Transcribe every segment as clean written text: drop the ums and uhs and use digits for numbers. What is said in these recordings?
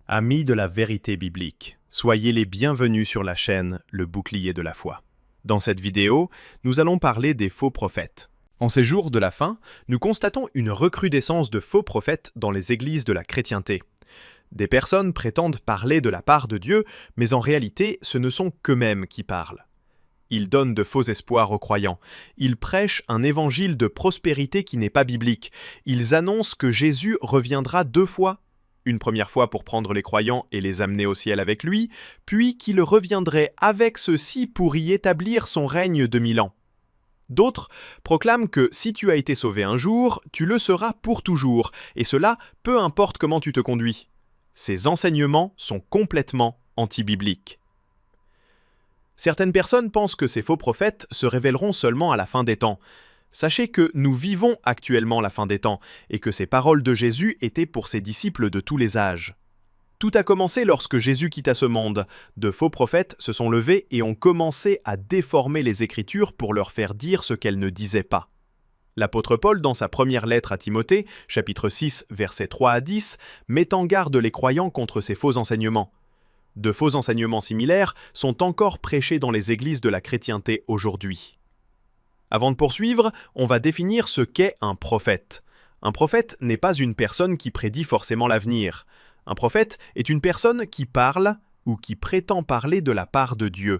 Amis de la vérité biblique, soyez les bienvenus sur la chaîne Le Bouclier de la foi. Dans cette vidéo, nous allons parler des faux prophètes. En ces jours de la fin, nous constatons une recrudescence de faux prophètes dans les églises de la chrétienté. Des personnes prétendent parler de la part de Dieu, mais en réalité, ce ne sont qu'eux-mêmes qui parlent. Ils donnent de faux espoirs aux croyants. Ils prêchent un évangile de prospérité qui n'est pas biblique. Ils annoncent que Jésus reviendra 2 fois. Une première fois pour prendre les croyants et les amener au ciel avec lui, puis qu'il reviendrait avec ceux-ci pour y établir son règne de 1000 ans. D'autres proclament que si tu as été sauvé un jour, tu le seras pour toujours, et cela peu importe comment tu te conduis. Ces enseignements sont complètement anti-bibliques. Certaines personnes pensent que ces faux prophètes se révéleront seulement à la fin des temps. Sachez que nous vivons actuellement la fin des temps et que ces paroles de Jésus étaient pour ses disciples de tous les âges. Tout a commencé lorsque Jésus quitta ce monde. De faux prophètes se sont levés et ont commencé à déformer les Écritures pour leur faire dire ce qu'elles ne disaient pas. L'apôtre Paul, dans sa première lettre à Timothée, chapitre 6, versets 3 à 10, met en garde les croyants contre ces faux enseignements. De faux enseignements similaires sont encore prêchés dans les églises de la chrétienté aujourd'hui. Avant de poursuivre, on va définir ce qu'est un prophète. Un prophète n'est pas une personne qui prédit forcément l'avenir. Un prophète est une personne qui parle ou qui prétend parler de la part de Dieu.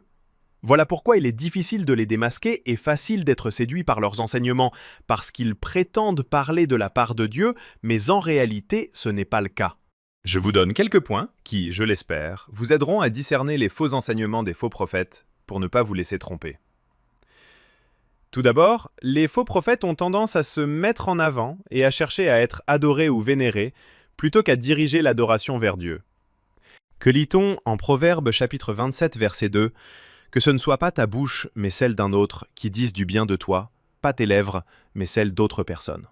Voilà pourquoi il est difficile de les démasquer et facile d'être séduit par leurs enseignements, parce qu'ils prétendent parler de la part de Dieu, mais en réalité, ce n'est pas le cas. Je vous donne quelques points qui, je l'espère, vous aideront à discerner les faux enseignements des faux prophètes pour ne pas vous laisser tromper. Tout d'abord, les faux prophètes ont tendance à se mettre en avant et à chercher à être adorés ou vénérés, plutôt qu'à diriger l'adoration vers Dieu. Que lit-on en Proverbes chapitre 27 verset 2 ? Que ce ne soit pas ta bouche, mais celle d'un autre, qui dise du bien de toi, pas tes lèvres, mais celles d'autres personnes.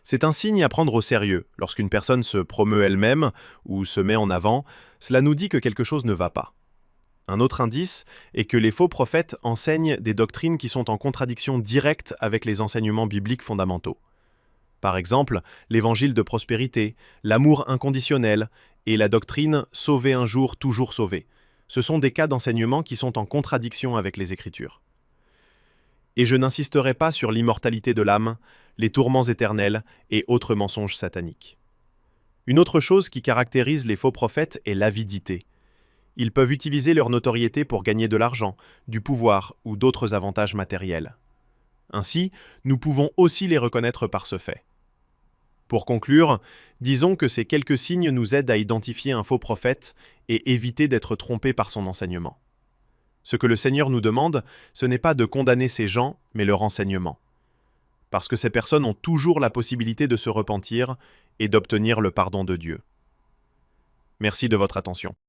C'est un signe à prendre au sérieux. Lorsqu'une personne se promeut elle-même ou se met en avant, cela nous dit que quelque chose ne va pas. Un autre indice est que les faux prophètes enseignent des doctrines qui sont en contradiction directe avec les enseignements bibliques fondamentaux. Par exemple, l'évangile de prospérité, l'amour inconditionnel et la doctrine « sauver un jour, toujours sauvé ». Ce sont des cas d'enseignement qui sont en contradiction avec les Écritures. Et je n'insisterai pas sur l'immortalité de l'âme, les tourments éternels et autres mensonges sataniques. Une autre chose qui caractérise les faux prophètes est l'avidité. Ils peuvent utiliser leur notoriété pour gagner de l'argent, du pouvoir ou d'autres avantages matériels. Ainsi, nous pouvons aussi les reconnaître par ce fait. Pour conclure, disons que ces quelques signes nous aident à identifier un faux prophète et éviter d'être trompés par son enseignement. Ce que le Seigneur nous demande, ce n'est pas de condamner ces gens, mais leur enseignement. Parce que ces personnes ont toujours la possibilité de se repentir et d'obtenir le pardon de Dieu. Merci de votre attention.